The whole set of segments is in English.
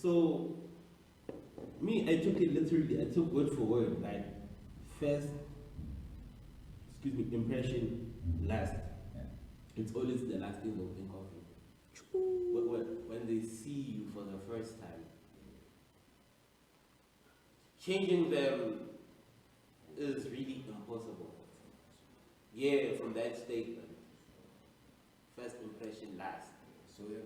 So me, I took it literally. I took word for word, like first, impression last. Yeah. It's always the last thing they'll think of you. When they see you for the first time, changing them is really impossible. Yeah, from that statement, first impression last. So if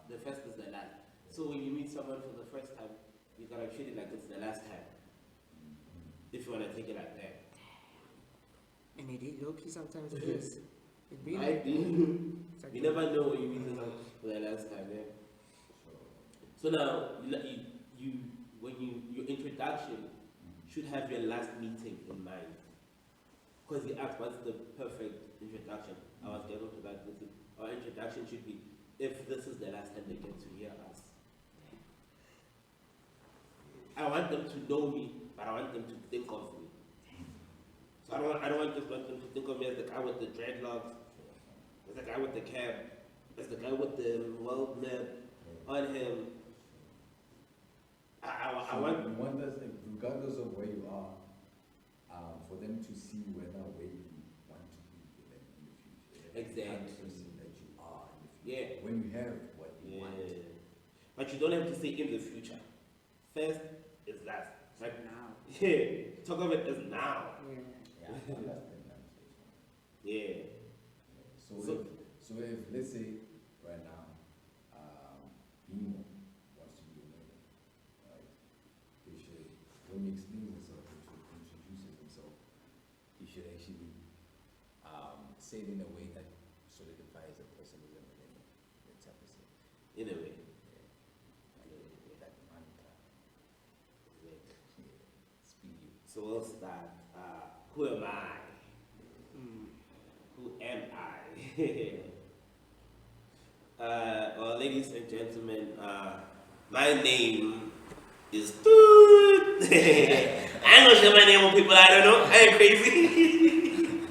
The first is the last. So when you meet someone for the first time, you gotta treat it like it's the last time. If you wanna take it like that. And it is low-key sometimes it is. It really Might be. it's like You never know when you meet someone for the last time, yeah. So now, your introduction should have your last meeting in mind. Because he asked, what's the perfect introduction? I was getting to that. Our introduction should be, if this is the last time they get to hear us. I want them to know me, but I want them to think of me. So I don't just want them to think of me as the guy with the dreadlocks, as the guy with the cab, as the guy with the world map on him. I want. one does, regardless of where you are, for them to see whether where you want to be like, in the future. Exactly. The kind of person that you are in the future. Yeah. When you have what you want. But you don't have to say in the future. First is last. Like, now. yeah, talk of it as now. Yeah. Yeah, I understand that. Yeah. So if let's say right now, Bimo wants to be a lawyer, right? He should, when he explains himself, introduces himself, he should actually say it in a way that solidifies the person as a millennial. That's how to say. In a way. That mantra. Speed you. So we'll start. Who am I? Who am I? Well, ladies and gentlemen, my name is I ain't gonna share my name with people I don't know. I ain't crazy.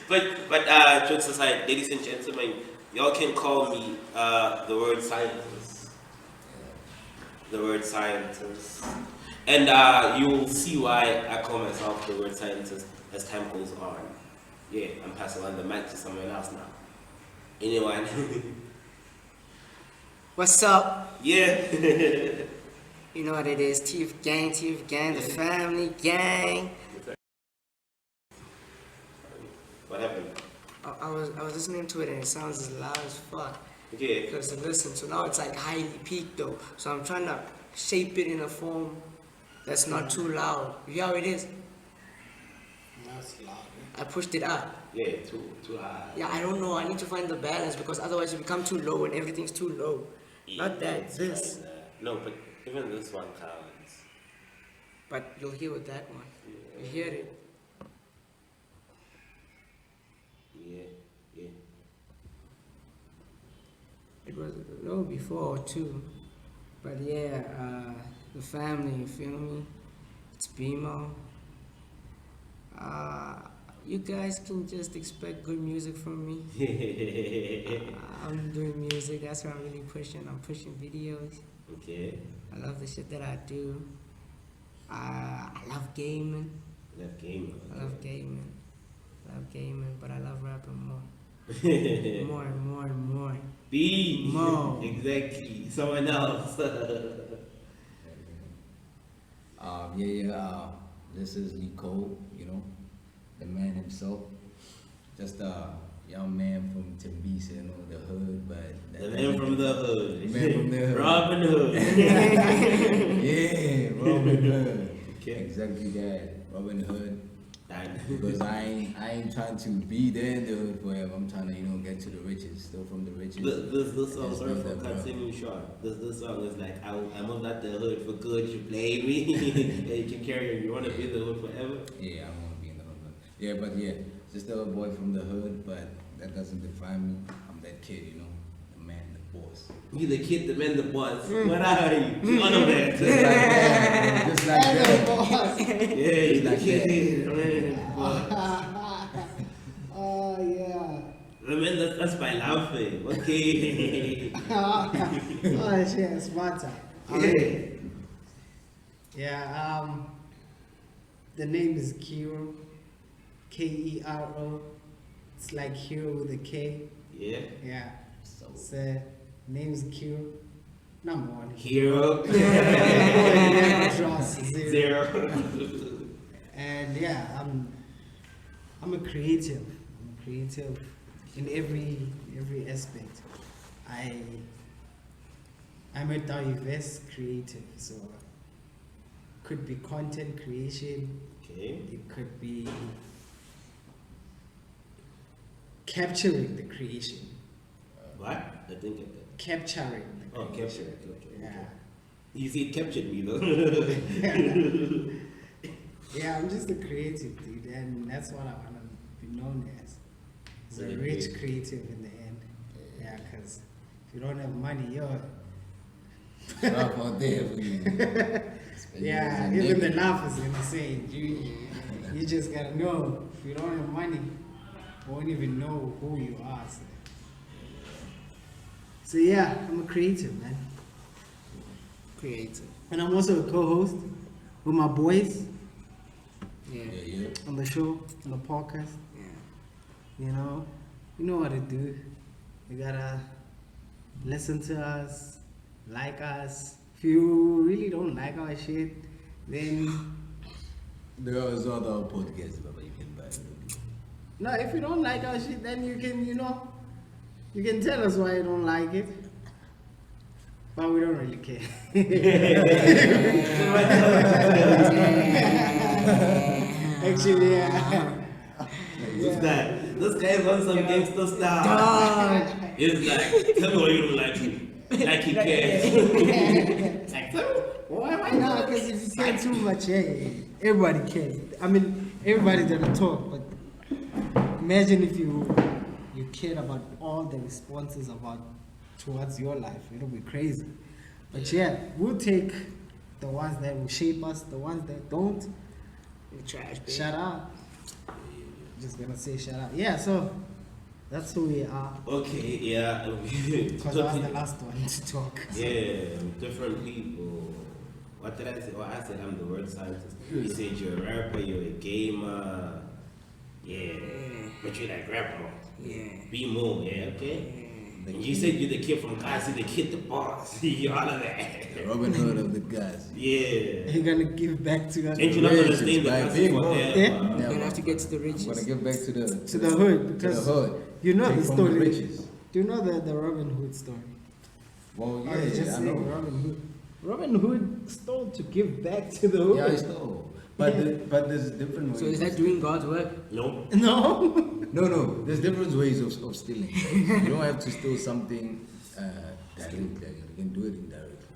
but jokes aside, ladies and gentlemen, y'all can call me the word scientist. The word scientist. And you'll see why I call myself the word scientist as time goes on. Yeah, I'm passing on the mic to someone else now. Anyone? What's up? Yeah. You know what it is, TF Gang, the family gang. What happened? I was listening to it and it sounds as loud as fuck. Okay. Because listen, so now it's like highly peaked though. So I'm trying to shape it in a form that's not too loud. You hear how it is? That's loud. I pushed it up. Yeah, too high. Yeah, I don't know. I need to find the balance because otherwise you become too low and everything's too low. Not that, it's this. kinda- No, but even this one counts. But you'll hear with that one. You hear it. Yeah. It was low before too. But yeah, the family, you feel me? It's BMO. You guys can just expect good music from me. I'm doing music, that's what I'm really pushing. I'm pushing videos. Okay. I love the shit that I do. I love gaming. That game. I love gaming. But I love rapping more. More and more and more. B. Mo. Exactly. Someone else. This is Nicole, the man himself. Just a young man from Tembisa, the hood, but The man from the hood. The man from the hood. Robin Hood. Yeah, Robin Hood. Okay. Exactly that, Robin Hood. Done. Because I ain't trying to be there in the hood forever. I'm trying to, get to the riches, still from the riches. This song, Just sorry know for that, bro. cutting you short. This song is like, I'm not the hood for good, you played me. Yeah, you can carry on. You want to be in the hood forever? Yeah, I want to be in the hood. Yeah, but just a boy from the hood, but that doesn't define me. I'm that kid, the man, the boss. You the kid, the man, the boss. What are you? None of that. Just like that. Boss. Yeah, you the Like kid, that. the man, the boss. Oh yeah. I mean, that's by laughing. Okay. Oh shit, smart time. Alright. Yeah, the name is Kero. Kero. It's like hero with a K. Yeah. Yeah. So name's Kero. Number one. Hero. Never draws zero. Zero. And yeah, I'm a creative. I'm a creative in every aspect. I'm a diverse creative, so could be content creation, Okay. it could be capturing the creation. What? I think it. Capturing the Oh, creation. capture. Yeah. You see, it captured me though. Yeah, I'm just a creative dude, and that's what I want to be known as. As a Yeah, rich yeah. creative in the end. Yeah, because if you don't have money, you're. Rough out there for you. Yeah, even the laugh is insane. You just gotta know. If you don't have money, you won't even know who you are. So yeah, I'm a creative, man. Creative. And I'm also a co-host with my boys Yeah. Yeah. on the show, on the podcast. Yeah. You know what to do. You gotta listen to us, like us. If you really don't like our shit, then There is other podcasts that you can buy. no. If you don't like our shit, then you can, you can tell us why you don't like it. But we don't really care. Actually, yeah. This guy is on some gangster style. It's like, tell me why you don't like me. Like he cares. Like, Why not? Because if you care too much, everybody cares. I mean, everybody's gonna talk, but imagine if you cared about all the responses towards your life. It'll be crazy. But yeah, we'll take the ones that will shape us, the ones that don't. The trash bin. Shut up. Just gonna say shut up. Yeah, so that's who we are. okay, yeah. Because I was the last one to talk. Yeah, different people. What did I say? Oh, I said I'm the word scientist. You said you're a rapper, you're a gamer. Yeah. But you like rap more. Yeah. Be more, yeah, okay? Yeah. And you said you're the kid from Kasi, the kid the boss. All of that. The Robin Hood of the guys. Yeah. You're gonna give back to us. Ain't you not gonna Riches, stay in the right? country Big boy. forever? Yeah. You're gonna have to get to the I'm riches. gonna get back to the hood, to the because hood. you know Take the from story. riches. Do you know the Robin Hood story? Well, I was just I saying know. Robin Hood. Robin Hood stole to give back to the hood. Yeah, I stole. But but there's different ways. So is that doing God's work? No. No. No. There's different ways of stealing. You don't have to steal something directly. You can do it indirectly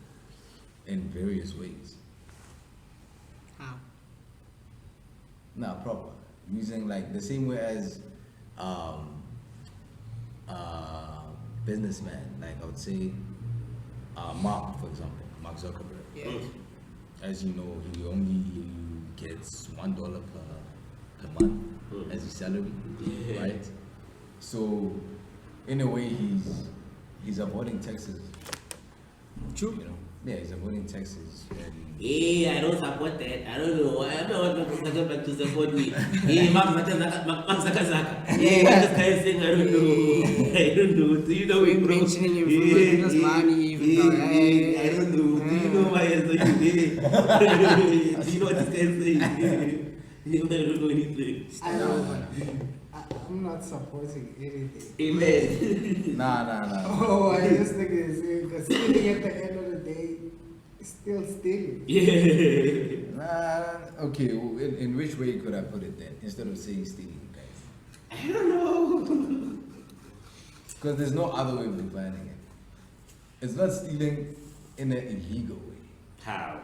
in various ways. How? Nah, proper. Using like the same way as businessman. Like I would say, Mark, for example, Mark Zuckerberg. Yeah. As you know, he only gets $1 per month as his salary, Yeah. right? So, in a way, he's avoiding taxes. True. You know, yeah, he's avoiding taxes. And Yeah, I don't support that. I don't know. I don't want to go back to support me. Yeah, Mark Zaka. Yeah, what this guy is saying, I don't know. I don't know. Do you know We're it, bro? mentioning him for making us money, even though, Yeah, I don't know. Do you know why he's doing it? Do you know what this guy is saying? I don't know anything. I'm not supporting anything. Amen. nah. Oh, I just think it's because stealing at the end of the day is still stealing. Yeah. Nah, okay, well, in which way could I put it then? Instead of saying stealing, guys. I don't know. Because there's no other way of defining it. It's not stealing in an illegal way. How?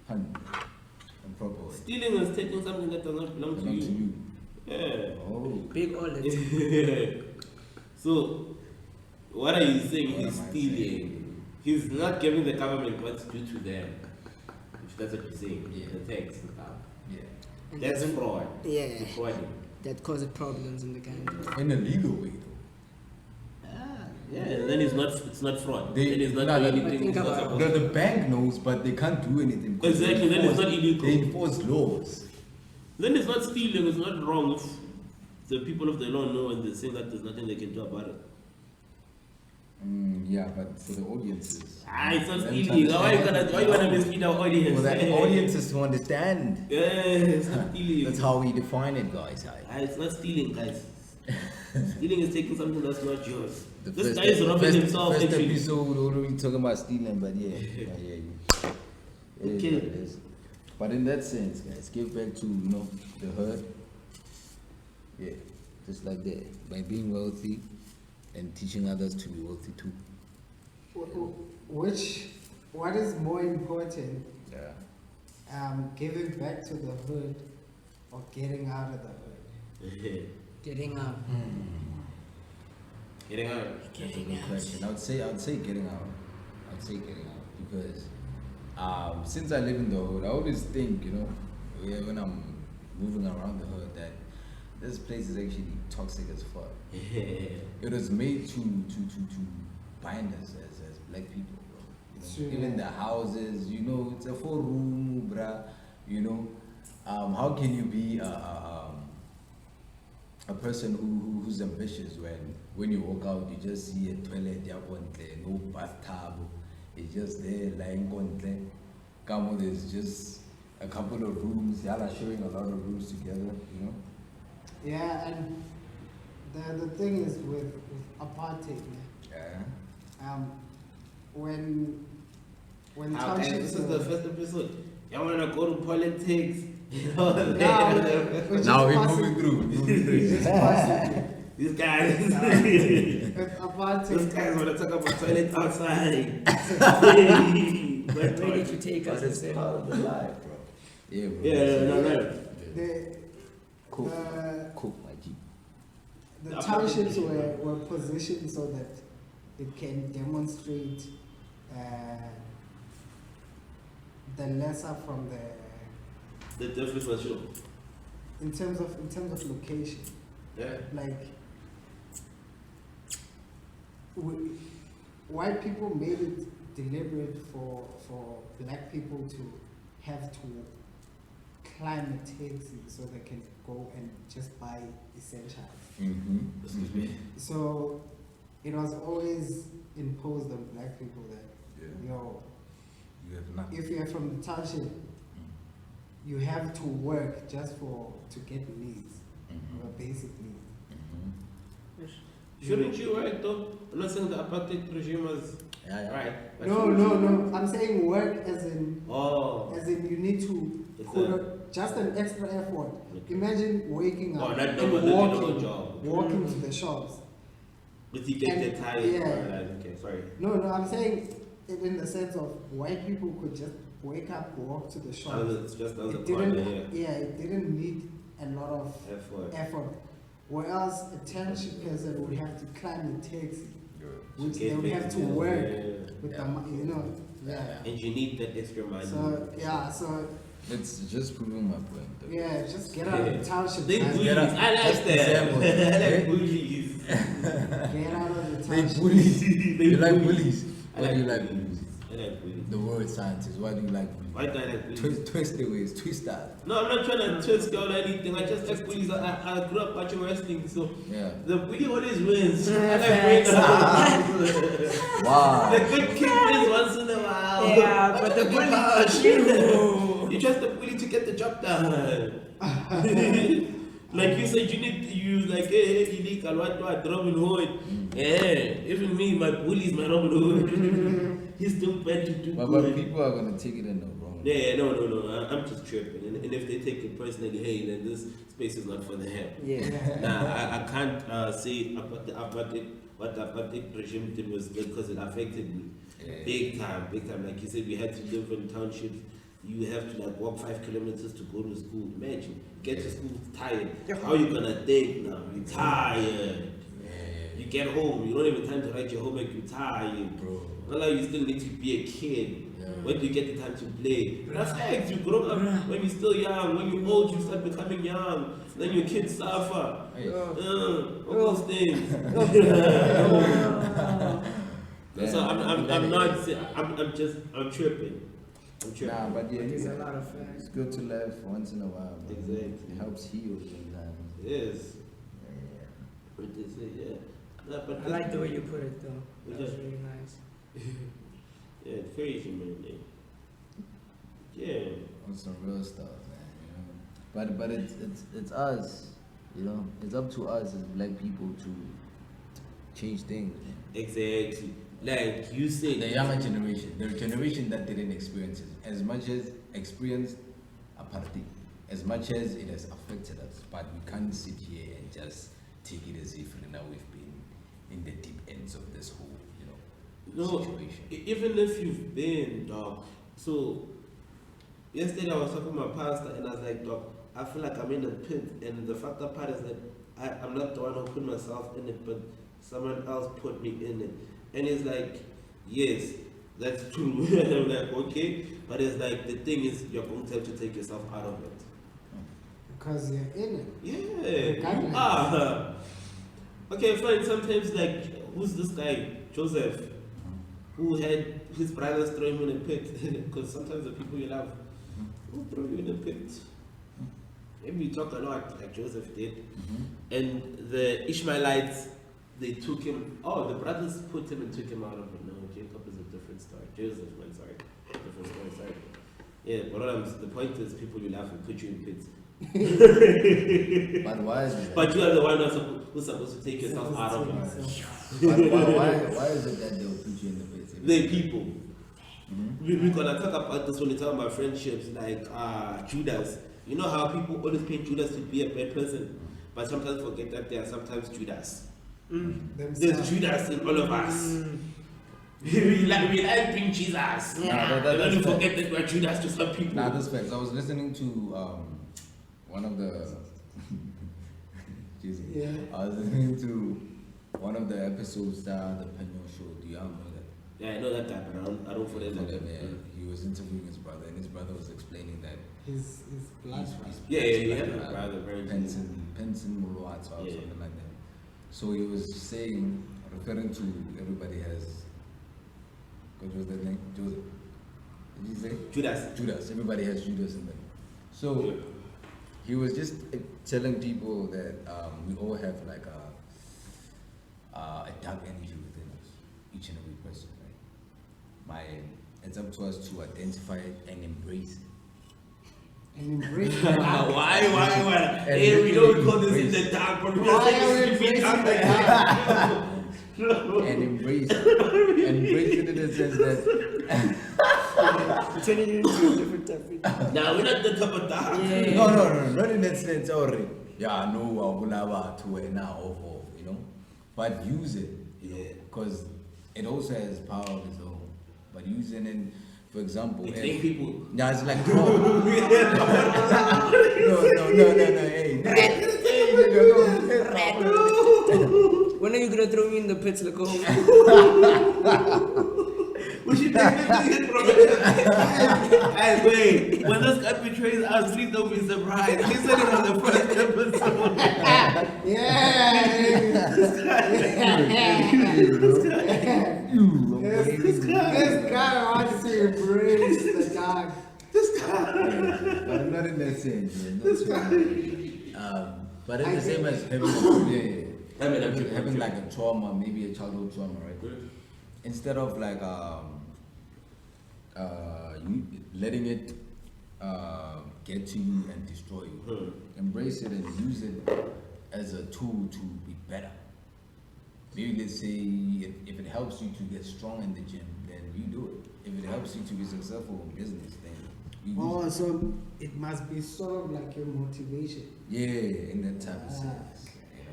100. A proper way. Stealing is taking something that does not belong to Belong to you. you. Yeah. Oh. big or little. So, what are you saying? What He's am I stealing. He's not giving the government what's due to them. If that's what you're saying. Yeah. The tax and stuff. Yeah. And That's doesn't- fraud. Yeah. Frauding. That causes problems in the country. In a legal way though. Yeah, and then it's not fraud. They- then it's not no, doing no, anything. think It's not about- supposed The bank knows, but they can't do anything. 'cause Exactly, they then it's not enforce- illegal. They enforce laws. Then it's not stealing, it's not wrong if the people of the law know and they say that there's nothing they can do about it. Yeah, but for the audiences. It's not them to stealing. Why you understand- wanna mislead our audience? For the audiences to understand. Yeah, it's not stealing. That's how we define it, guys. It's not stealing, guys. Stealing is taking something that's not yours. The This guy is robbing himself first actually. episode, already talking about stealing, but yeah. It is Okay. what it is. But in that sense, guys, give back to, the herd. Yeah, just like that. By being wealthy and teaching others to be wealthy too. What is more important, Yeah. giving back to the hood or getting out of the hood? Getting out. Getting out. That's a good question. I would say getting out. I'd say getting out because since I live in the hood, I always think, when I'm moving around the hood, that this place is actually toxic as fuck. It was made to bind us as black people, bro. Sure. Even the houses, it's a 4-room, bruh. How can you be a person who's ambitious when you walk out, you just see a toilet, no bathtub, it's just there lying on there. Come on, there's just a couple of rooms. Y'all are sharing a lot of rooms together, Yeah, and the thing is with apartheid, Yeah. when This townships is the were- first episode. Y'all wanna go to politics? Now we're just Now we're passing- moving through. just passing These guys. with These apartheid. guys wanna talk about toilet outside. Ready to take us But it's and part of the life, bro. Yeah, bro. Yeah, no, no. The, Cook, the, cook, my G. the townships were positioned so that it can demonstrate the lesser from The difference was sure. in terms of location. Yeah. Like white people made it deliberate for black people to have to climb a taxi so they can go and just buy essentials. Mm-hmm. Excuse me. So it was always imposed on black people that Yeah. yo, You have nothing. if you're from the township, you have to work just to get needs, or basic needs. Shouldn't you work though? I'm not saying the apartheid regime was Yeah. right. but No, shouldn't no, you- no. I'm saying work as in Oh. you need to It's put a- just an extra effort. Okay. Imagine waking Oh, up not and normal, not normal walking, job. walking to the shops. But you get And- the tired. yeah. Okay, sorry. No, I'm saying it in the sense of white people could just wake up, walk to the shops. It's just on the It corner didn't, here. it didn't need a lot of Effort. effort. Whereas a township person would have to climb a taxi, which Get they would paid have to do. work Yeah. with Yeah. the money, yeah. And you need that extra money. So It's just proving my point. though. yeah, just get out of the township. They guys. bullies. Get up. I like Just that. disable. I like Eh? bullies. Get out of the They township. bullies. They You like bullies. bullies? I Why do you like like bullies. bullies? I like bullies. The word scientist. Why do you like bullies? Why do I like bullies? Twist the ways, twist that. No, I'm not trying to twist or anything. I just like bullies. I grew up watching wrestling, so Yeah. the bully always wins. I like winning. Wow. The good kid wins once in a while. Yeah, but the bully. You trust the bully to get the job done. Like you said, you need to use like, hey, illegal, what do I Robin Hood? Yeah, even me, my bully is my Robin Hood. He's still bad to do But good. people are gonna take it in the wrong way. Yeah, no. I'm just tripping. And if they take it personally, hey, then this space is not for them. Yeah. Nah, I can't say about the apartheid, what the apartheid regime did was good because it affected me. Yeah. Big time. Like you said, we had to live in townships. You have to like walk 5 kilometers to go to school. Imagine, get to school tired. How you gonna think now? You're tired. You get home, you don't have the time to write your homework, you're tired. Bro. Not like you still need to be a kid. Yeah. When do you get the time to play? That's facts. You grow up when you're still young. When you're old, you start becoming young. Then your kids suffer. Hey. All those things. So I'm tripping. Nah, but yeah, There's a lot of it's facts. good to laugh once in a while. Man. Exactly. It helps heal sometimes. Yes. Yeah. But they say, yeah. No, but I like the way you put it though. That was Yeah. really nice. Yeah, it's crazy, man. Yeah. On some real stuff, man. You know. But it's us. You know, it's up to us as black people to change things. Man. Exactly. Like you said, The younger generation, the generation that didn't experience it, as much as experienced apartheid, as much as it has affected us, but we can't sit here and just take it as if now we've been in the deep ends of this whole, no, situation. even if you've been, dog. So yesterday I was talking to my pastor and I was like, dog, I feel like I'm in a pit, and the fucked up part is that I'm not the one who put myself in it, but someone else put me in it. And it's like, yes, that's true. And I'm like, okay, but it's like the thing is you're going to have to take yourself out of it. Because you're in it. Yeah, you are. Okay, fine. Sometimes, like, who's this guy, Joseph, who had his brothers throw him in a pit? Because sometimes the people you love will throw you in a pit. Maybe you talk a lot, like Joseph did. And the Ishmaelites, they took him. Oh, the brothers put him and took him out of it. No, Jacob is a different story. Joseph, man, sorry, different story. Sorry. Yeah, but the point is, people you love will put you in pits. But why is it? But you are the one who's supposed to take yourself out of it. Why is it that they'll put you in the pits? They're people. We're gonna talk about this when we talk about friendships, like Judas. You know how people always paint Judas to be a bad person, but sometimes forget that there are sometimes Judas. There's Judas in all of us. we like being Jesus. Yeah, And then you forget that we're Judas to some people. Nah, that's facts. I was listening to one of the. Excuse me. Yeah. I was listening to one of the episodes that the Penyo show. Do you all know that? Yeah, I know that guy, but I don't follow that. Yeah, he was interviewing his brother, and his brother was explaining that His blood. Yeah, brother, very Penson Muluat or Yeah. something like that. So he was saying, referring to everybody has. What was that name? Joseph. Did you say? Judas. Everybody has Judas in them. So he was just telling people that we all have like a dark energy within us, each and every person, right? It's up to us to identify it and embrace it. And embrace it. Why? And Hey, we don't call this in embrace the dark, but we Why just are we say it's embracing the dark. And embrace it. Embrace it in the sense that Turning it into a different topic. Nah, we're not the top of dark. Yeah. no, not in that sense already. Yeah, no, to it now off, but use it, because it also has power of its own. But using it, for example, We think people. yeah, it's like no, hey, When are you gonna throw me in the pits, like We should take it from it. Hey, wait. When this guy betrays us, please don't be surprised. He said it on the first episode. This guy wants to embrace the dark. but not in that sense. But it's the same as having having like a trauma, maybe a childhood trauma, right? Instead of like letting it get to you and destroy you, embrace it and use it as a tool to be better. Maybe let's say if it helps you to get strong in the gym, then you do it. If it helps you to be successful in business, then you use Oh, so it must be sort of like your motivation. Yeah, in that type of sense. Okay.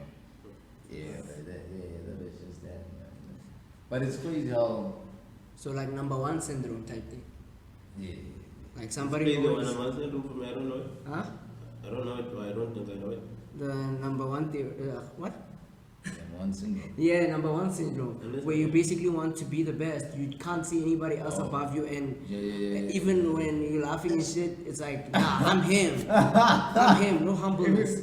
Yeah, that is just that. Man. But it's crazy how. So like number one syndrome type thing. Yeah. Like somebody Explain the who one is, I'm answering for me. I don't know it. huh? I don't know it, or I don't think I know it. The number one theory, what? The one syndrome. Yeah, number one syndrome, And where you basically want to be the best. You can't see anybody else above you, and even when you're laughing and shit, it's like, nah, I'm him. I'm him. No humbleness.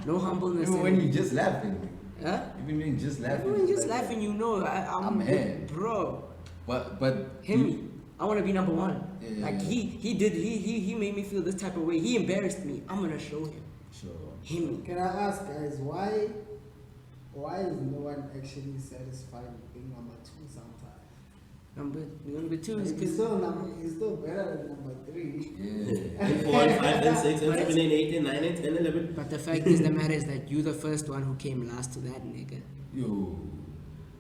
No humbleness. Even in when it. you're just laughing. Huh? Even when you're just laughing. Everyone just like, laughing, you know, I'm him. bro. But Him. I want to be number one. Yeah. Like he made me feel this type of way. He embarrassed me. I'm gonna show him. Sure. Him. Can I ask, guys, why is no one actually satisfied with being number 2 sometimes? Number two is He's because still better than number 3. Yeah. And 4 and 5 and 6 and 7 and 8 and 9 and 10 and 11. but the fact is the matter is that you the first one who came last to that nigga. Yo.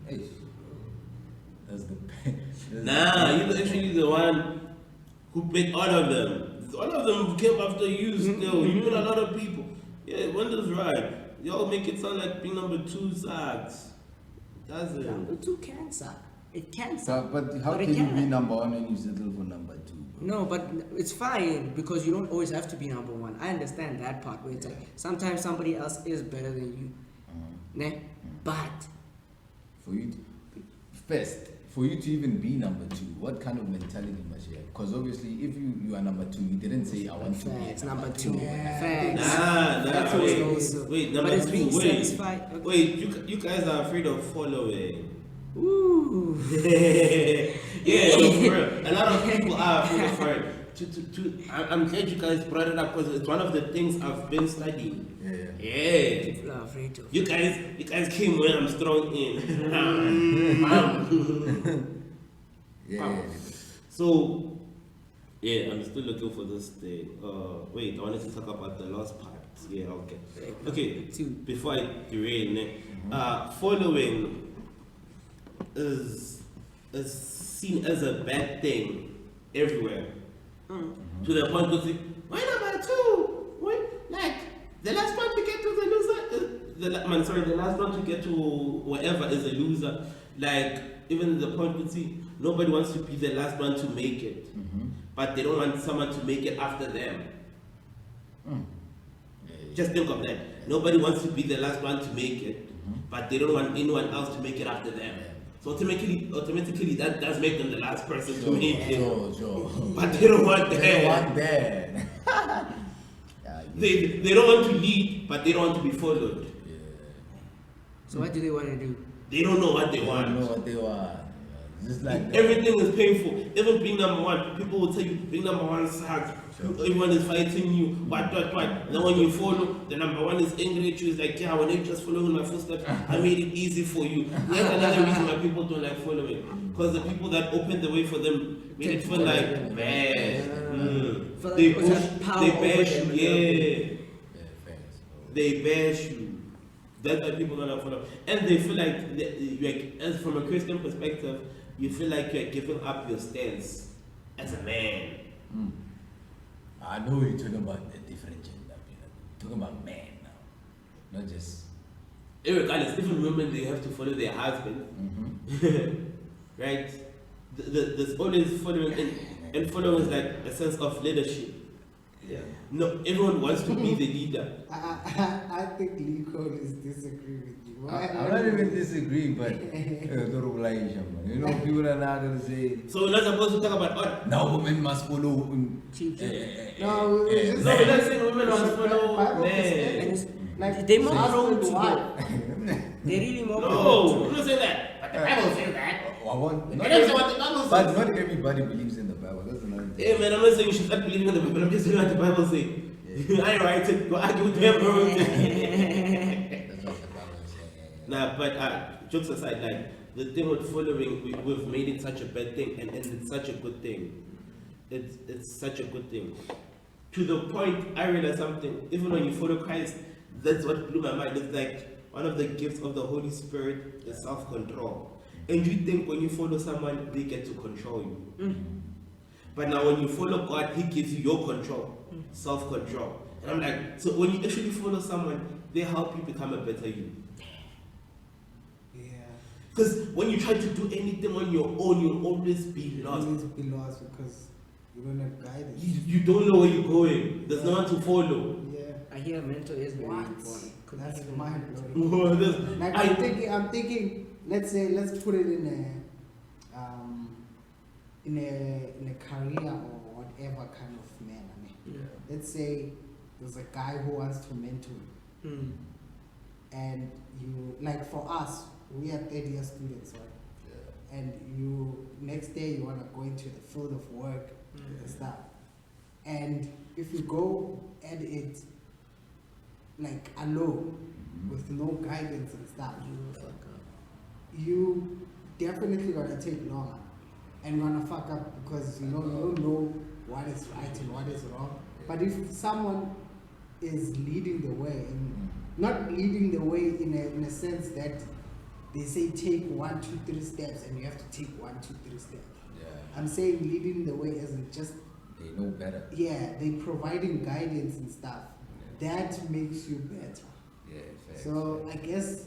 Hey. That's the Nah, you're actually the one who picked all of them. All of them came after you still. You put a lot of people. Yeah, Wendel's right. Y'all make it sound like being number 2 sucks. Doesn't. Number 2 can suck. It can suck. But how But it can you be can. number 1 when you settle for number 2? Bro? No, but it's fine because you don't always have to be number 1. I understand that part where it's like sometimes somebody else is better than you. Ne? But For you, for you to even be number 2, what kind of mentality must you have? Because obviously, if you are number 2, you didn't say I want to be facts, number 2. Yeah. Facts. Nah, That's wait, also- wait, but number it's 2, being wait. satisfied. Okay. Wait, you guys are afraid of following. Ooh. Yeah, no, for real. A lot of people are afraid of following. I'm glad you guys brought it up because it's one of the things I've been studying. Yeah. People are afraid of. You guys came when I'm strong in. Yeah. So, yeah, I'm still looking for this thing. Wait, I wanted to talk about the last part. Yeah, okay. Okay, Two. before I derail, following is seen as a bad thing everywhere. To the point where why number 2? Why, like, the last one to get to the loser, the last one to get to wherever is a loser. Like, even the point with nobody wants to be the last one to make it. But they don't want someone to make it after them. Just think of that. Nobody wants to be the last one to make it, but they don't want anyone else to make it after them. So automatically that does make them the last person to make it. Sure. But they don't want that. They don't want that. They don't want to lead, but they don't want to be followed. Yeah. So what do they want to do? They don't know what they They don't know want. what they want. Just like that. Everything is painful. Even being number 1, people will tell you being number 1 sucks. Everyone is fighting you. What. Then when you follow, the number 1 is angry at you. It's like, yeah, when you just following my footsteps, I made it easy for you. That's another reason why people don't like following. Because the people that opened the way for them made it feel like bad. Feel like They people have push, power they over bash them, you, yeah. Facts. They bash you. That's why people don't like follow. And they feel like as from a Christian perspective, you feel like you're giving up your stance as a man. I know you're talking about a different gender. Talking about man now, not just. Irregardless, even women, they have to follow their husband. Right? There's always following, and following is like a sense of leadership. Yeah. No, everyone wants to be the leader. I think Lee Cole is disagree with you. I'm not even disagreeing, but you know, people are not gonna say So we're not supposed to talk about art. now women must follow. Chief. No, it's just No, we're not saying women must follow Bible men. perspective. Like They more husband, prone to wife. They're really more prone No, we're not saying that. But the Bible says that. I want, I don't say what the Bible but says. not everybody believes in the Bible. That's another thing. Hey man, I'm not saying you should start believing in the Bible. I'm just saying what the Bible says. I ain't writing. Go argue with them. That's what the Bible is saying. Nah, but jokes aside, like the thing with following, we've made it such a bad thing, and it's such a good thing. It's such a good thing. To the point, I realized something. Even when you follow Christ, that's what blew my mind. It's like one of the gifts of the Holy Spirit is self-control. And you think when you follow someone, they get to control you. But now when you follow God, He gives you your control, self-control. And I'm like, so when you actually follow someone, they help you become a better you. Yeah. Because when you try to do anything on your own, you'll always be lost. Always be lost because You don't have guidance. You don't know where you're going. There's no one to follow. Yeah. I hear mentor is very What? important. That's Even mind mentor. blowing. Like I'm thinking. Let's put it in a career or whatever kind of manner. Let's say there's a guy who wants to mentor you, and you like for us, we are third-year students, right? Yeah. And you next day you wanna go into the field of work and stuff, and if you go at it like alone with no guidance and stuff, You will fuck up. you definitely gonna take longer and you're gonna fuck up because you don't know what is right and what is wrong. But if someone is leading the way, and not leading the way in a sense that they say take 1, 2, 3 steps and you have to take 1, 2, 3 steps. Yeah. I'm saying leading the way isn't just, They know better. yeah, they providing guidance and stuff. That makes you better. Yeah, facts. So I guess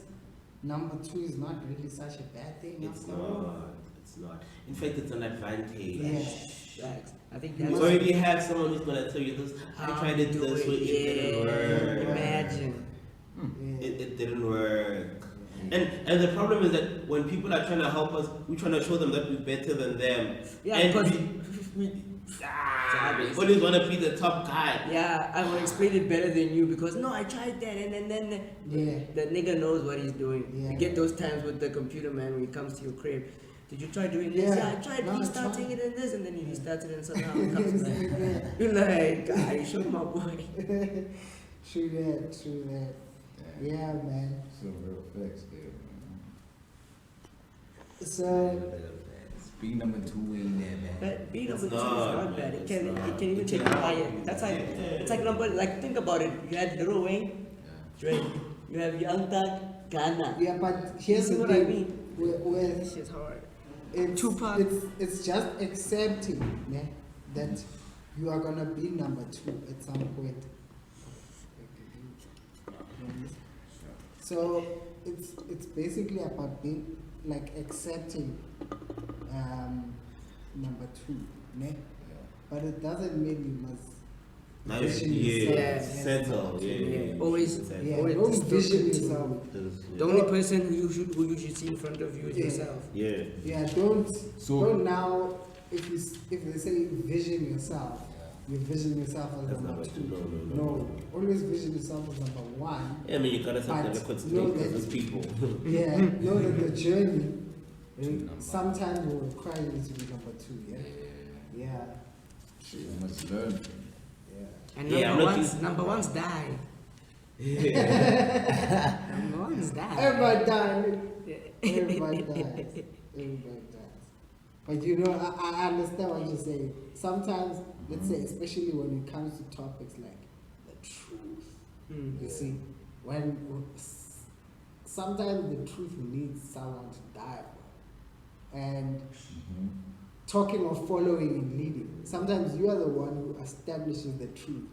number 2 is not really such a bad thing. It's after all. not. It's not. In fact, it's an advantage. Yeah. Facts. I think You that's already have someone who's gonna tell you this. I how tried you it do this way. It didn't work. Imagine. Yeah. It didn't work. And the problem is that when people are trying to help us, we're trying to show them that we're better than them. Yeah, and because we always want to be the top guy. yeah, I will explain it better than you because no, I tried that and then Yeah. the nigga knows what he's doing. Yeah. You get those times with the computer man when he comes to your crib. Did you try doing this? Yeah. Yeah, I tried No, I restarting tried. it and this, and then you restarted it, and so now it comes back. Yeah. You're like, I showed my boy. True that. Yeah, man. Some real facts there, So, man. Speed number 2 ain't that bad. But being It's number 2 is not, not man, bad. It it's can not. even It take can it higher. help. That's like Yeah. it's like number like think about it. You had Lil Wayne, Yeah. Drake. You have Young Thug, Ghana. yeah, but here's You see the what I thing. mean? With This shit's hard. it's, Tupac. it's just accepting, man, that you are gonna be number 2 at some point. So it's basically about being like accepting number 2, ne? Yeah. But it doesn't mean you must Now vision yeah, yourself. settle. Yeah. Always- Settle. Yeah, Always don't destructive vision to- yourself. The only person who you should see in front of you is Yeah. yourself. Yeah. Yeah, So- don't now if they say vision yourself, you vision yourself as That's number not 2. what no. Always vision yourself as number 1. Yeah, I mean, you gotta set the But record know straight that- because there's people. Yeah, know that the journey Number. sometimes will require you to be number 2. Yeah, yeah, Shit, you must learn. yeah. And Yeah, I'm not used- number ones die. Yeah. Number ones die. Everybody dies. Everybody dies. Everybody dies. But you know, I understand what you're saying. Sometimes, let's say, especially when it comes to topics like the truth, you see, when sometimes the truth needs someone to die for. And talking of following and leading, sometimes you are the one who establishes the truth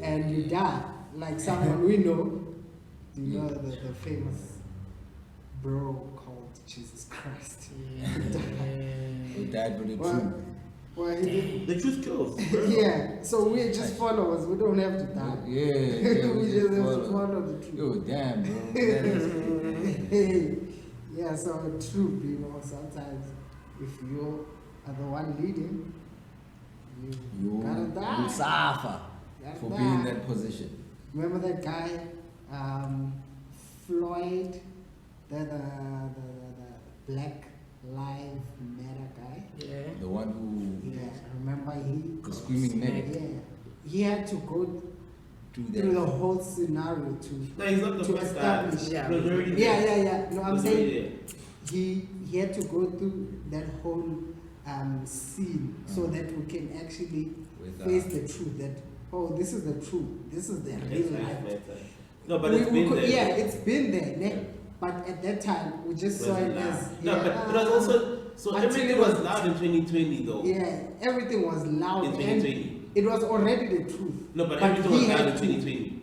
and you die. Like someone we know, you know, the famous bro called Jesus Christ. Who died for the Well, truth? well, he did. The truth kills. bro. Yeah, so we're just followers. We don't have to die. Yeah, we just have to follow the truth. Yo, damn, bro. That is- Yeah, so true, you know, sometimes if you are the one leading, you gotta die. You suffer Gotta for die. being in that position. Remember that guy, Floyd, the Black Lives Matter guy? Yeah. The one who Yeah, remember he? the screaming nigga Yeah, he had to go through through the that. whole scenario No, he's not the to first guy. establish. Yeah. He was already there. Yeah. No, He I'm was saying already there. he had to go through that whole scene so that we can actually With, face the truth that this is the truth, this is the real It's life. life matter. No, but it's been there. Yeah, it's been there, ne? But at that time we just saw it Wasn't as loud. No, but it was also so Until everything it was was- loud in 2020 though. yeah, everything was loud In and 2020. it was already the truth. No, but everything was he loud had in to- 2020.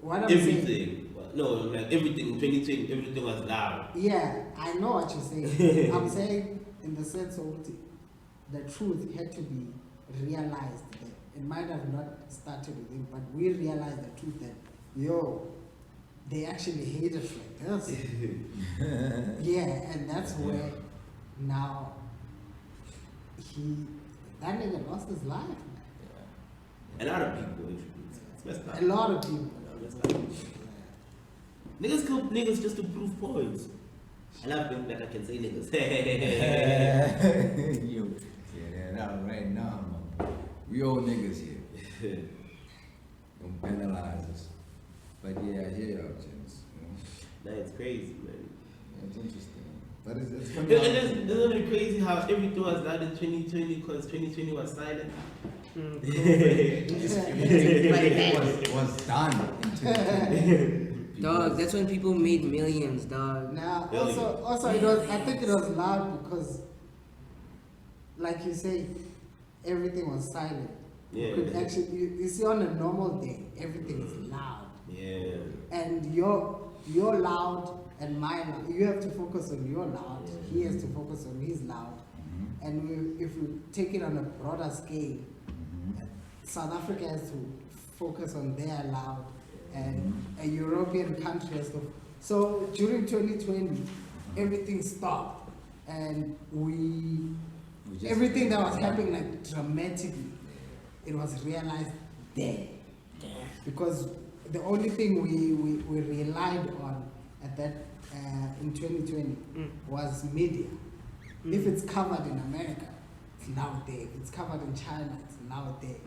What I'm saying, Everything. No, like everything in 2020, everything was loud. yeah, I know what you're saying. I'm saying in the sense of the truth had to be realized. That it might have not started with him, but we realized the truth that, yo, they actually hate us like this. Yeah, and that's where now that nigga lost his life. A lot of people, it's messed up. A lot of people. Messed up. Niggas kill niggas just to prove points. I love being like I can say niggas. You say that out right now, man. We all niggas here. Don't penalize us. But yeah, I hear y'all, gents. You know? Nah, it's crazy, man. Yeah, it's interesting. But it's And funny. isn't it crazy how everything was done in 2020 because 2020 was silent? It was done in 2020. Dog, that's when people made millions, dog. Now, Really? also, it was. I think it was loud because, like you say, everything was silent. Yeah. You could actually, you see, on a normal day, everything is loud, Yeah. and you're loud and my loud. You have to focus on your loud. He has to focus on his loud. And if we take it on a broader scale, South Africa has to focus on their loud, and a European country has to. So during 2020, everything stopped, and everything that was happening like dramatically, it was realized there. Because the only thing we relied on at that in 2020 was media. If it's covered in America, it's now there. If it's covered in China, it's now there.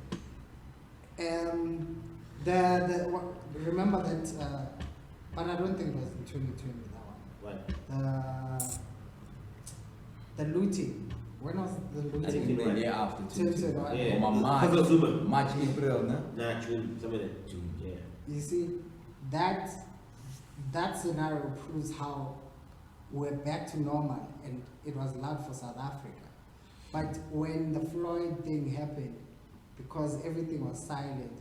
Remember that, but I don't think it was in 2020 that one. What? The looting. When was the I think looting? it The year after 2020. Yeah. Oh, my Because of Zuma. March, April, no? Nah, June, some of that. June. Yeah. You see, that scenario proves how we're back to normal, and it was loud for South Africa. But when the Floyd thing happened, because everything was silent,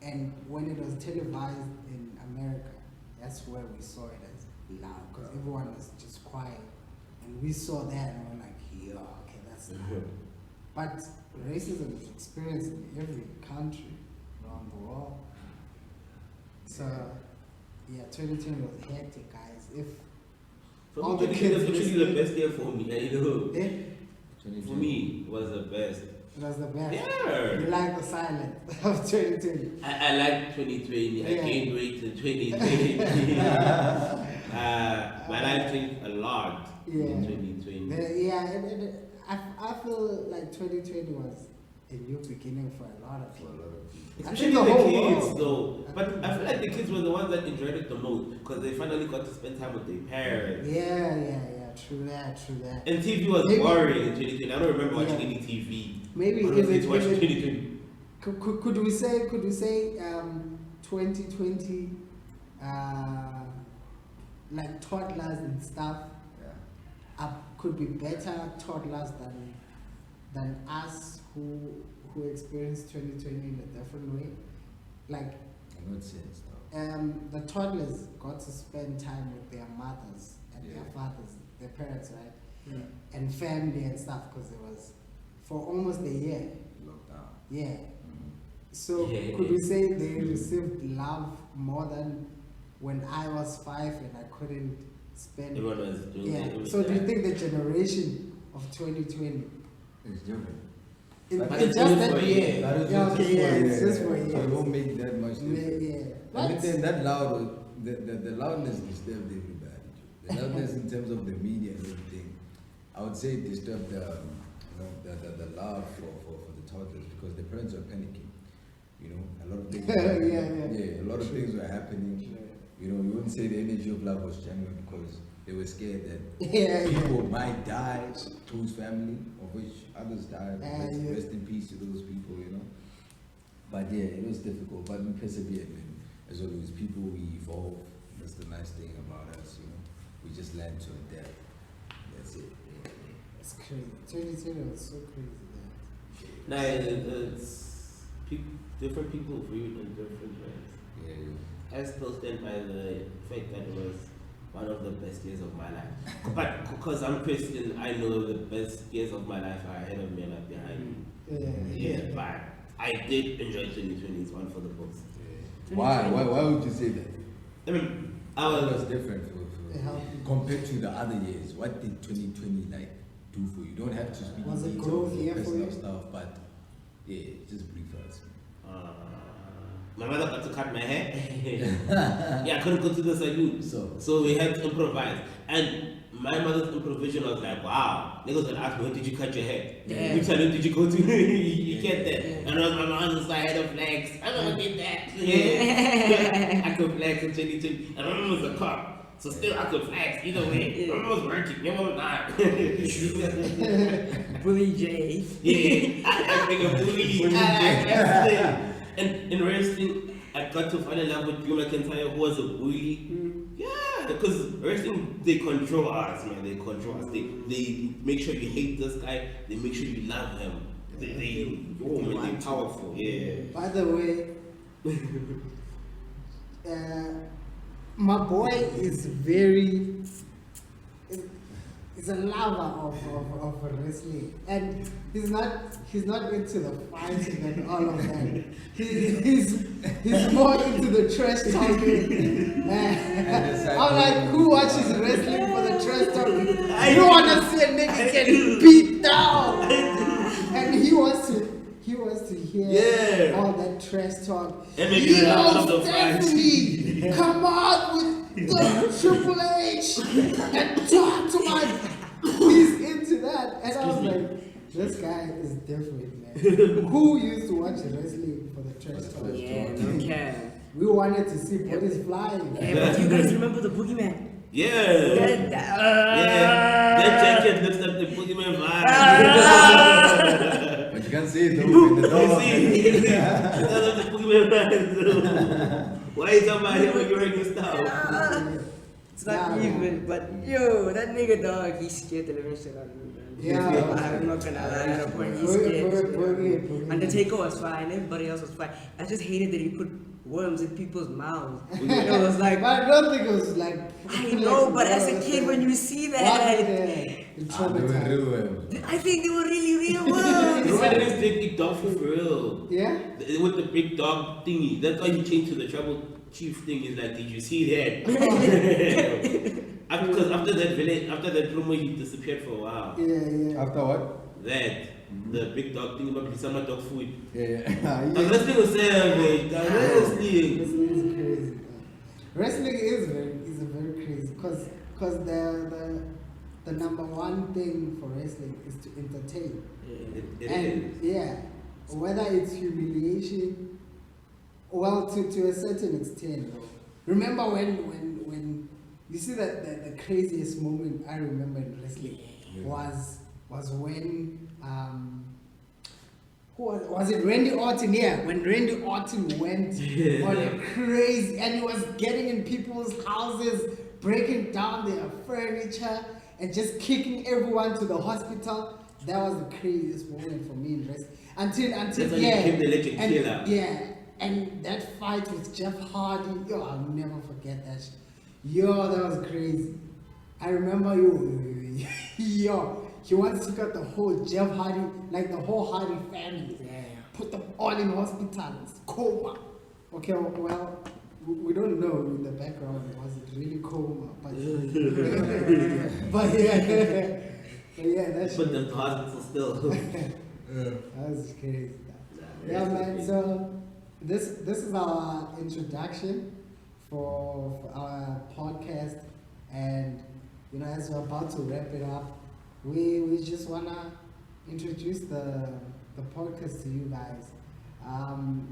and when it was televised in America, that's where we saw it as loud, because everyone was just quiet, and we saw that and we're like, yeah, okay, that's loud. But racism is experienced in every country around the world. So, yeah, 2020 was hectic, guys. If For all me, the 2020 kids was actually the listening- best year for me. You know, eh, for me, it was the best. it was the best. Yeah. You like the silence of 2020. I like 2020. I Yeah. gained weight in 2020. My life changed a lot Yeah. in 2020. I feel like 2020 was a new beginning for a lot of For a people. lot of people. Especially the the whole kids, world. though. But I feel like the kids were the ones that enjoyed it the most because they finally got to spend time with their parents. Yeah. True that. And TV was Maybe- boring in 2020. I don't remember watching Yeah. any TV. Maybe Honestly, even- to watch even- 2020. Could we say 2020 like toddlers and stuff Yeah. could be better toddlers than us who experienced 2020 in a different way. Like In what sense, though? the toddlers got to spend time with their mothers and their Yeah. fathers, their parents, right? And family and stuff, because it was for almost a year. Lockdown. Yeah. Mhm. So Yeah. could we say they received love more than when I was 5 and I couldn't spend? Everyone was doing Yeah. it. So do you think the generation of 2020, It's different. in But in it's just just that for a year? year. That is Yeah, just okay, for yeah, a it's year, just for a So it year. won't make that much Yeah. difference. But Everything that loud, the loudness disturbed everybody. The loudness in terms of the media and everything, I would say it disturbed the love for the toddlers because the parents were panicking. You know, a lot of things. Yeah. A lot of things were happening. You know, you wouldn't say the energy of love was genuine because they were scared that people might die to his family, of which others died. Rest in peace to those people, you know. But yeah, it was difficult, but we persevered, man. As always, people, we evolve. That's the nice thing about us, you know. We just learn to adapt. That's it. It's crazy. 2020 was so crazy. Nah, it's different people for you in different ways. Yeah. I still stand by the fact that it was one of the best years of my life. But because I'm Christian, I know the best years of my life are ahead of me and not behind me. Yeah, but I did enjoy 2020. It's one for the books. Why would you say that? I mean, What was different compared to the other years? What did 2020 like do for you? You don't have to speak Was it in growth detail year of for personal you? stuff, but yeah, just brief us. my mother got to cut my hair. Yeah, I couldn't go to the salute. So we had to improvise. And my mother's improvisation was like, wow. Niggas would ask me, when did you cut your hair? Yeah. Which salute did you go to? You get that. And it was my mom's side of flags. I never did that. Yeah. I could flags in 2020. And my mom was a cop. So still I could flags either way. My mom was working. Your mom was not. Bully J. Yeah. I think a bully. And in wrestling, I got to fall in love with Drew McIntyre, who was a bully. Yeah, because wrestling, they control us, man. They control us. They make sure you hate this guy. They make sure you love him. They're powerful. Yeah. By the way, my boy is very. He's a lover of wrestling, and he's not into the fighting and all of that. He's more into the trash talking. I'm like, who watches wrestling for the trash talking? You want to see a nigga get beat down, and he wants to hear all that trash talk. He knows definitely come out with the Triple H and talk to my. He's into that, and I was like, this guy is different, man. Who used to watch wrestling for the trash talk? Yeah, no cap. We wanted to see bodies flying. Yeah, but you guys remember the Boogeyman? Yeah. That jacket looks like the Boogeyman vibe. But you can't see it though. In the dog. That looks like the Boogeyman vibe. Why are you talking about him when you're wearing this style? It's not even, but yo, that nigga dog, he's scared the living shit out of me, man. Yeah. I'm not gonna lie, at a point he's scared. Undertaker was fine, everybody else was fine. I just hated that he put worms in people's mouths. It was like, But I don't think it was like. I know, but as a kid, when you see that, I think they were really real worms. Remember this big dog for real? Yeah? With the big dog thingy. That's why he changed to the tribal chief thing. Is like, did you see that? Because after that promo, he disappeared for a while. Yeah. After what? That. The big dog thing about summer dog food. Yeah. Wrestling was savage. Wrestling. Wrestling is crazy. Wrestling is very crazy because the number one thing for wrestling is to entertain. It And is. yeah, whether it's humiliation, well, to a certain extent, though. Remember when you see that the craziest moment I remember in wrestling was when who was it Randy Orton? Yeah, when Randy Orton went on a crazy, and he was getting in people's houses, breaking down their furniture, and just kicking everyone to the hospital. That was the craziest moment for me in wrestling. Until That's when he became the legend killer. Yeah, and that fight with Jeff Hardy, yo, I'll never forget that. Yo, that was crazy. I remember yo, he once took out the whole Jeff Hardy, like the whole Hardy family. Yeah. Put them all in hospitals, coma. Okay, well, we don't know in the background, was it really coma? But yeah, that's Put them to hospital still. that was crazy. Yeah, man. So this is our introduction for our podcast, and as we're about to wrap it up, we just wanna introduce the podcast to you guys.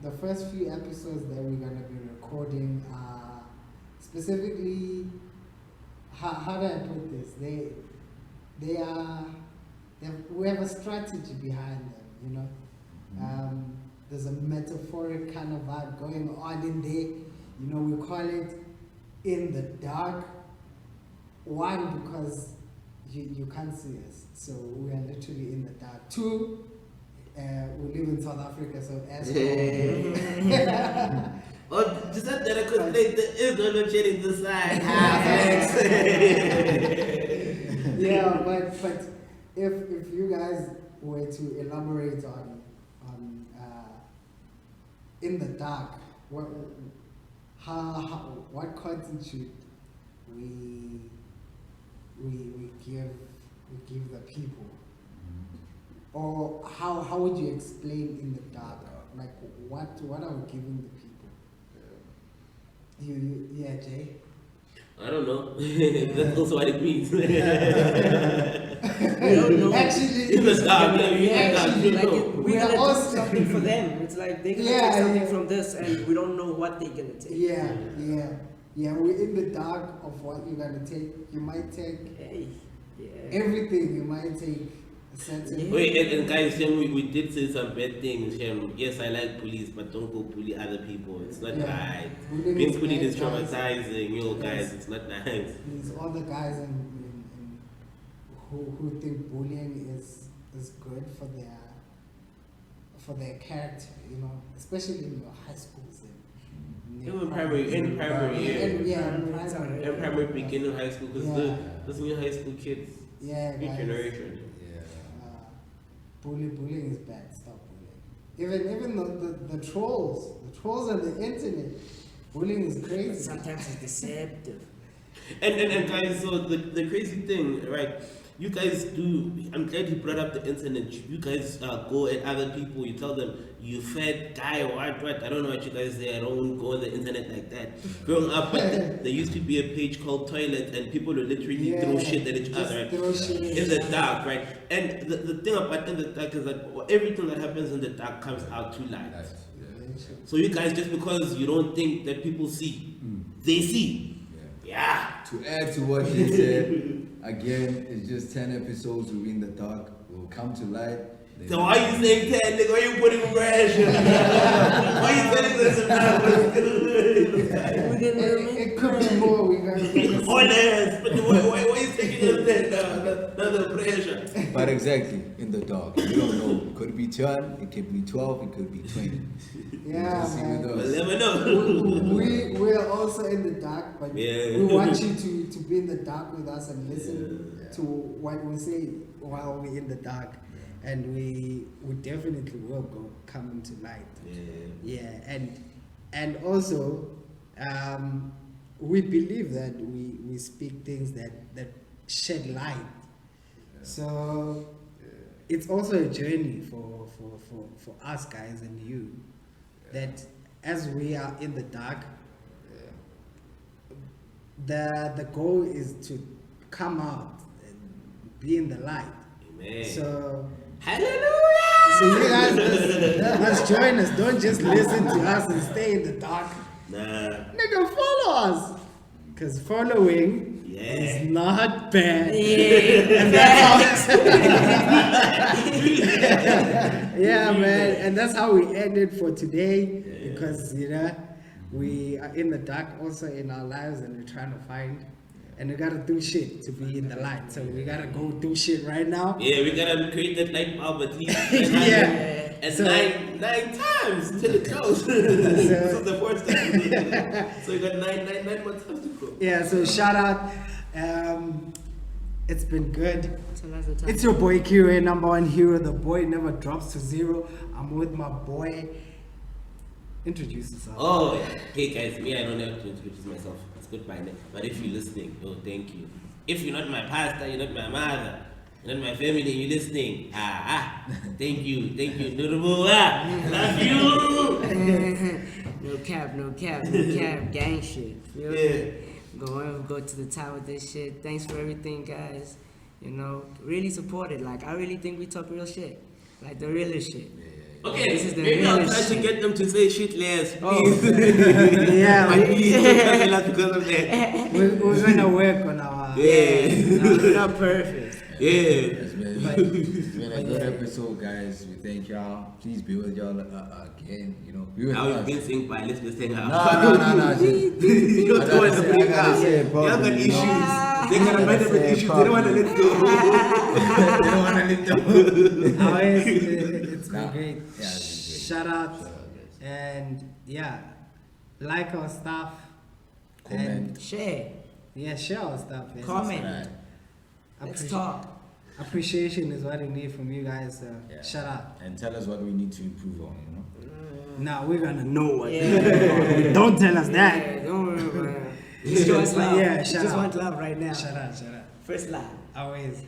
The first few episodes that we're gonna be recording are specifically how do I put this? We have a strategy behind them, there's a metaphoric kind of vibe going on in there. We call it In the Dark. One, because you can't see us, so we are literally in the dark. Two, we live in South Africa, so as Oh, just that I could play there is no load shedding this side. Yeah, but if you guys were to elaborate on in the dark, what constitute we give the people, or how would you explain in the dark? Like what are we giving the people? Yeah, Jay. I don't know. That's also what it means. We don't know. Actually, In the dark, actually, Like know. we're We are gonna also- do something for them. It's like they're gonna Yeah, take something yeah. from this, and we don't know what they're gonna take. yeah. We're in the dark of what you're gonna take. You might take Hey, yeah. everything. You might take a certain. Yeah. Wait, and guys, Shem, we did say some bad things. Shem, yes, I like police, but don't go bully other people. It's not Yeah. right. Bullying Being is bullied is bad, guys. traumatizing. Yo, Yes. guys, it's not nice. These all the guys who think bullying is good for their character, you know, especially in your high schools and Even primary, in primary, yeah, yeah. in primary, In primary, beginning high school, because Yeah. those new high school kids, yeah, new guys. generation. Bullying is bad. Stop bullying. Even the trolls on the internet, bullying is crazy. Sometimes it's deceptive. And guys, so the crazy thing, right? You guys do. I'm glad you brought up the internet. You guys go at other people. You tell them you fat guy or what. I don't know what you guys say. I don't go on the internet like that. Growing up, but there used to be a page called Toilet, and people would literally throw shit at each just other, right? throw shit at In the each other. dark, right? And the thing about in the dark is that everything that happens in the dark comes out to light. So you guys, just because you don't think that people see, they see. Yeah. To add to what he said, again, it's just 10 episodes. We're in the dark. We'll come to light. Then- So why you saying 10, nigga? Why you putting pressure? Why you telling us about It could be more. We got honest? But why you taking us the pressure? But exactly, in the dark. You don't know. It could be 10, it could be 12, it could be 20. Yeah, Just see with man. us. We'll never know. We're also in the dark, but Yeah. we want you to be in the dark with us and listen to what we say while we're in the dark, and we definitely will come into light. Yeah, and also we believe that we speak things that shed light. So it's also a journey for us guys and you, that as we are in the dark, the goal is to come out and be in the light. Amen. So Hallelujah! so you guys must join us. Don't just listen to us and stay in the dark. Nah. Nigga, follow us. Because following is not bad. Yeah, man. And that's how we ended for today. Because, you know, we are in the dark also in our lives, and we're trying to find. And we gotta do shit to be in the light. So we gotta go do shit right now. Yeah, we gotta create that light bulb at least. Yeah. And So- nine times till it goes. This is the fourth time. So you got nine more times to go. Yeah, so shout out. It's been good. Till another time. It's your boy QA, number one hero. The boy never drops to zero. I'm with my boy. Introduce yourself. Oh, hey guys, me, I don't have to introduce myself. It's goodbye. But if you're listening, oh, thank you. If you're not my pastor, you're not my mother, you're not my family, you're listening. Thank you, Nurubu. Love you. No cap, gang shit. Feel Yeah. me? Go to the top with this shit. Thanks for everything, guys. You know, really support it. Like, I really think we talk real shit. Like, the realest shit. Okay, This is the maybe I'll realest try to shit. get them to say shit less, Oh. please. Yeah, But please don't cancel us because of that. we're gonna work on our. Yeah. No, we're not perfect. Yeah. It's been a good episode, guys. We thank y'all. Please be with y'all again. You know, be with Now us. you've been saying bye, let's just hang out. No. You don't want to I bring gotta up. say it You got properly, you know. issues. They got a matter with issues. They don't want to let go. They don't want to let go. It's been Nah. great. Yeah, it's been great. Shout out. Shout out, guys. And yeah, like our stuff. Comment. Share. Yeah, share our stuff. Yes. Comment. Right. Let's talk. Appreciation is what we need from you guys. So Yeah. shut up. And tell us what we need to improve on, you know? Now we're gonna know what. Yeah. Don't tell us that. Yeah, don't worry about it. Just want love. Yeah, Just shut up. want love right now. Shut up. First love. Always.